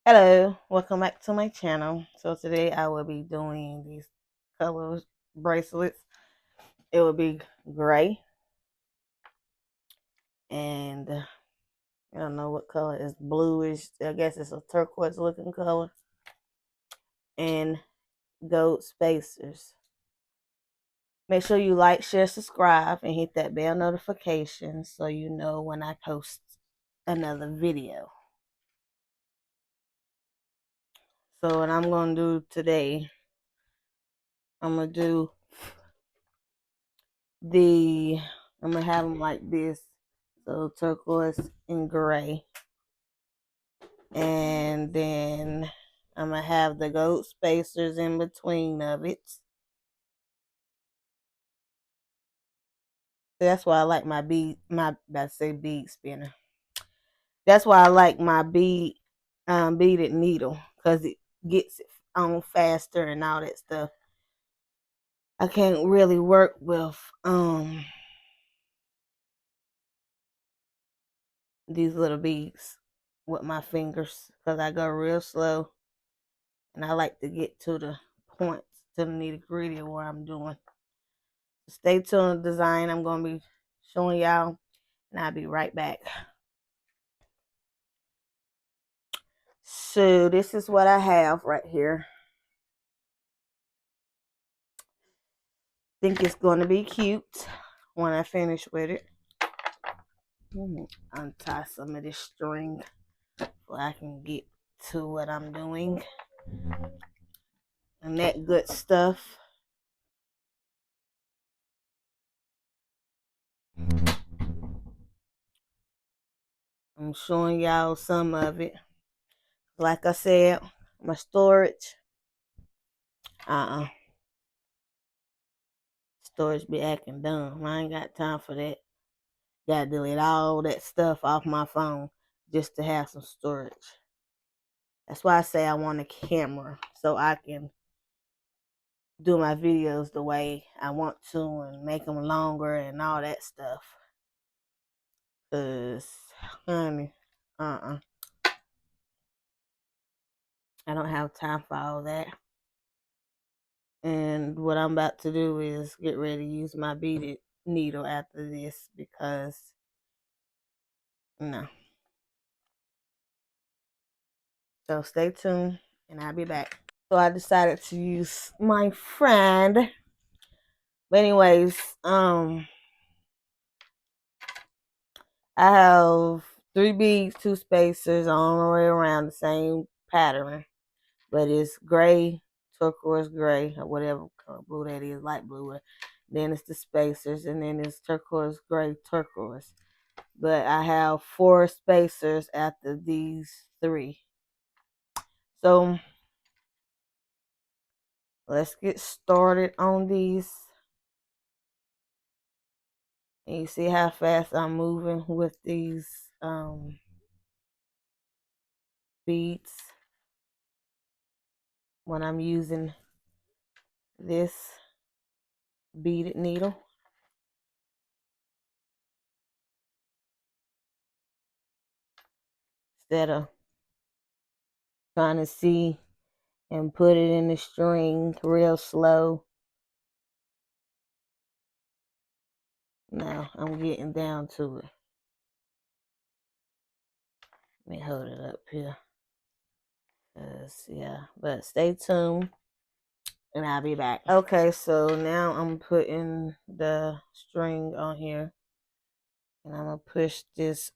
Hello, welcome back to my channel. So today I will be doing these color bracelets. It will be gray and I don't know what color is bluish. I guess it's a turquoise looking color, and gold spacers. Make sure you like, share, subscribe, and hit that bell notification so you know when I post another video. So what I'm going to do today, I'm going to do I'm going to have them like this. So turquoise and gray. And then I'm going to have the gold spacers in between of it. That's why I like my bead spinner. That's why I like my beaded needle, because it gets it on faster and all that stuff. I can't really work with these little beads with my fingers because I go real slow, and I like to get to the points, to the nitty gritty of what I'm doing. Stay tuned, design. I'm going to be showing y'all, and I'll be right back. So this is what I have right here. Think it's going to be cute when I finish with it. Untie some of this string so I can get to what I'm doing and that good stuff. I'm showing y'all some of it. Like I said, my storage, storage be acting dumb. I ain't got time for that. Gotta delete all that stuff off my phone just to have some storage. That's why I say I want a camera so I can do my videos the way I want to and make them longer and all that stuff. Cause, honey, I don't have time for all that. And what I'm about to do is get ready to use my beaded needle after this because, no. So stay tuned and I'll be back. So I decided to use my friend. But anyways, I have 3 beads, 2 spacers all the way around the same pattern. But it's gray, turquoise gray, or whatever color blue that is, light blue. Then it's the spacers, and then it's turquoise gray, turquoise. But I have 4 spacers after these 3. So let's get started on these. And you see how fast I'm moving with these beads when I'm using this beaded needle. Instead of trying to see and put it in the string real slow. Now I'm getting down to it. Let me hold it up here. Yeah, but stay tuned and I'll be back. Okay, so now I'm putting the string on here, and I'm gonna push this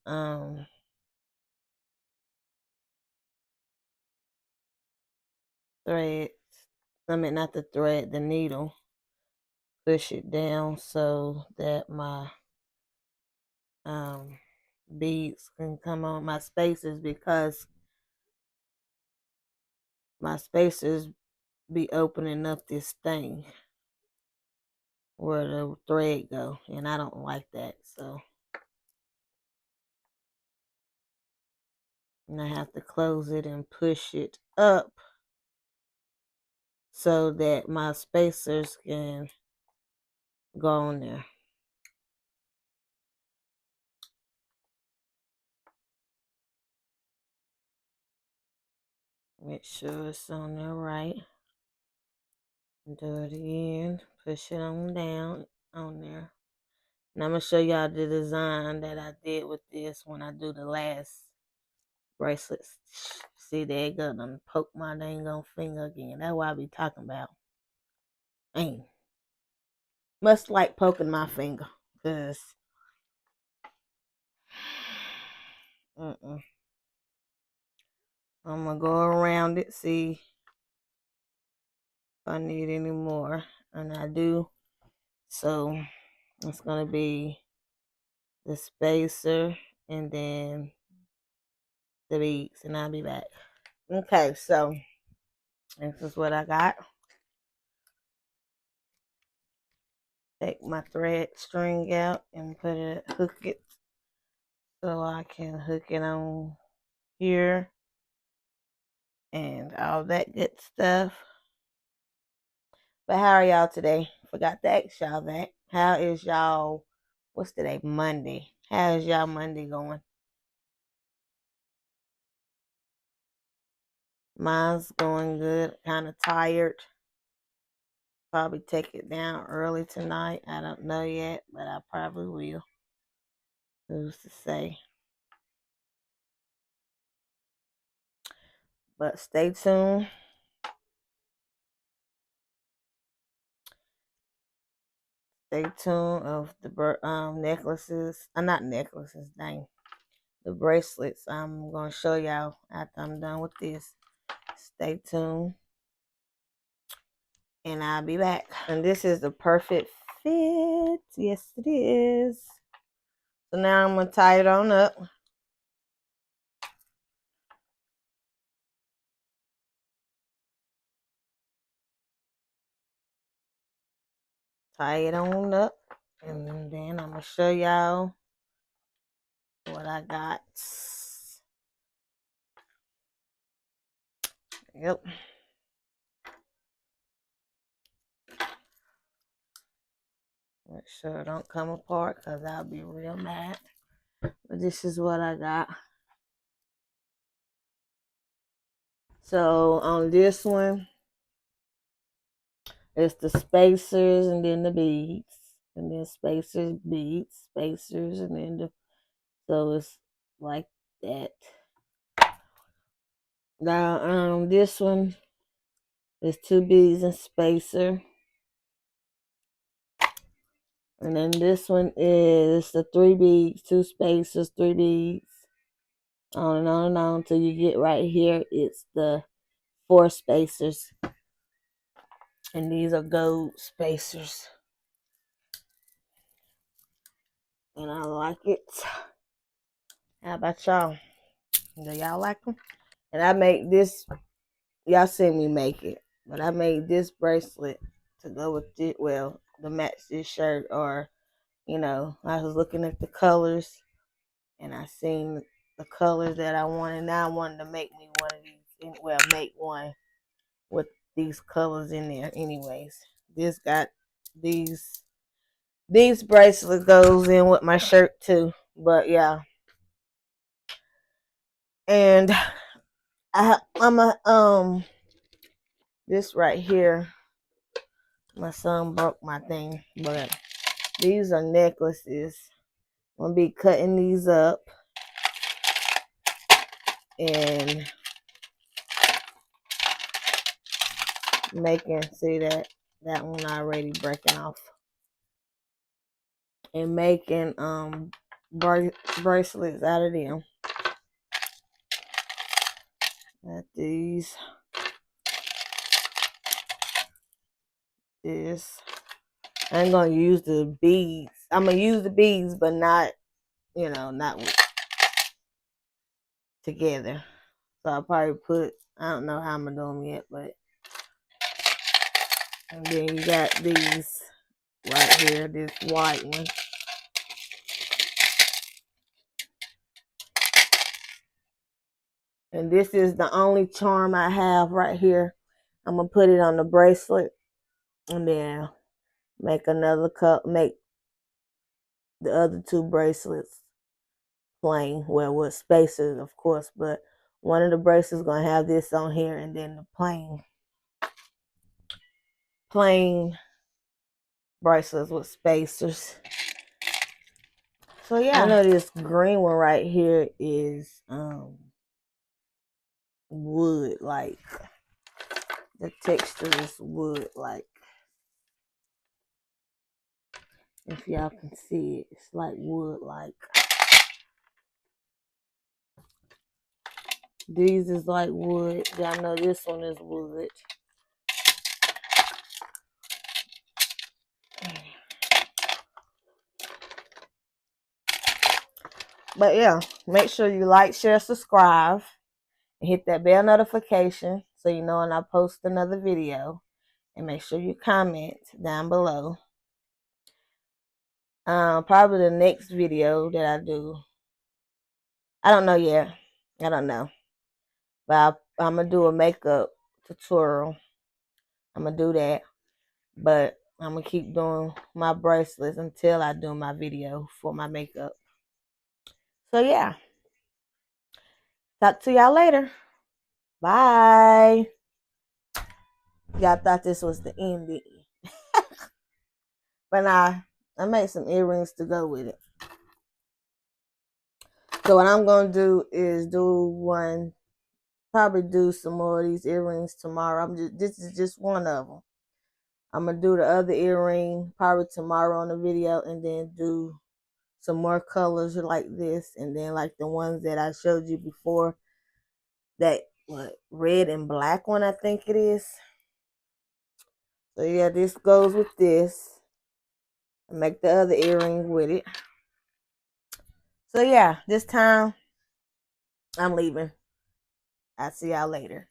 thread, I mean not the thread, the needle, push it down so that my beads can come on my spacers, because my spacers be opening up this thing where the thread go, and I don't like that. So and I have to close it and push it up so that my spacers can go on there. Make sure it's on there right. Do it again. Push it on down on there. And I'm going to show y'all the design that I did with this when I do the last bracelets. See, there you go. I'm poke my dang on finger again. That's what I be talking about. Ain't. Must like poking my finger. Because I'm going to go around it, see if I need any more. And I do. So it's going to be the spacer and then the beads. And I'll be back. Okay, so this is what I got. Take my thread string out and hook it so I can hook it on here and all that good stuff. But how are y'all today? Forgot to ask y'all that. How is y'all, what's today? Monday. How is y'all Monday going? Mine's going good. Kind of tired. Probably take it down early tonight. I don't know yet, but I probably will. Who's to say? But stay tuned. Stay tuned of the necklaces. Not necklaces, dang. The bracelets I'm going to show y'all after I'm done with this. Stay tuned. And I'll be back. And this is the perfect fit. Yes, it is. So now I'm going to tie it on up. Tie it on up. And then I'm going to show y'all what I got. Yep. Make sure it don't come apart because I'll be real mad. But this is what I got. So on this one, it's the spacers and then the beads. And then spacers, beads, spacers, and then so it's like that. Now this one is 2 beads and spacer. And then this one is the 3 beads, 2 spacers, 3 beads. On and on and on until you get right here. It's the 4 spacers. And these are gold spacers. And I like it. How about y'all? Do y'all like them? And I made this, y'all seen me make it, but I made this bracelet to go with it, well, to match this shirt, or, you know, I was looking at the colors, and I seen the colors that I wanted. Now I wanted to make me one of these, well, make one with these colors in there anyways. This got these bracelet goes in with my shirt too, but yeah. And this right here, my son broke my thing, but these are necklaces. I'm gonna be cutting these up and making, see that one already breaking off, and making bracelets out of them. Got these. This. I ain't gonna use the beads. I'm gonna use the beads, but not, you know, not together. So I'll probably put, I don't know how I'm gonna do them yet, but. And then you got these right here, this white one. And this is the only charm I have right here. I'm gonna put it on the bracelet and then make another cup, make the other 2 bracelets plain. Well, with spacers, of course, but One of the bracelets is going to have this on here, and then the plain bracelets with spacers. So yeah, I know this green one right here is wood, like the texture is wood, like if y'all can see it, it's like wood, like these is like wood. Y'all know this one is wood. But yeah, make sure you like, share, subscribe, and hit that bell notification so you know when I post another video. And make sure you comment down below. Probably the next video that I do, I don't know yet. I don't know. But I'm going to do a makeup tutorial. I'm going to do that. But I'm going to keep doing my bracelets until I do my video for my makeup. So yeah. Talk to y'all later. Bye. Y'all thought this was the ending. But I made some earrings to go with it. So what I'm going to do is probably do some more of these earrings tomorrow. This is just one of them. I'm going to do the other earring probably tomorrow on the video, and then do some more colors like this, and then like the ones that I showed you before, that red and black one, I think it is. So yeah, this goes with this. I make the other earring with it. So yeah, this time I'm leaving. I'll see y'all later.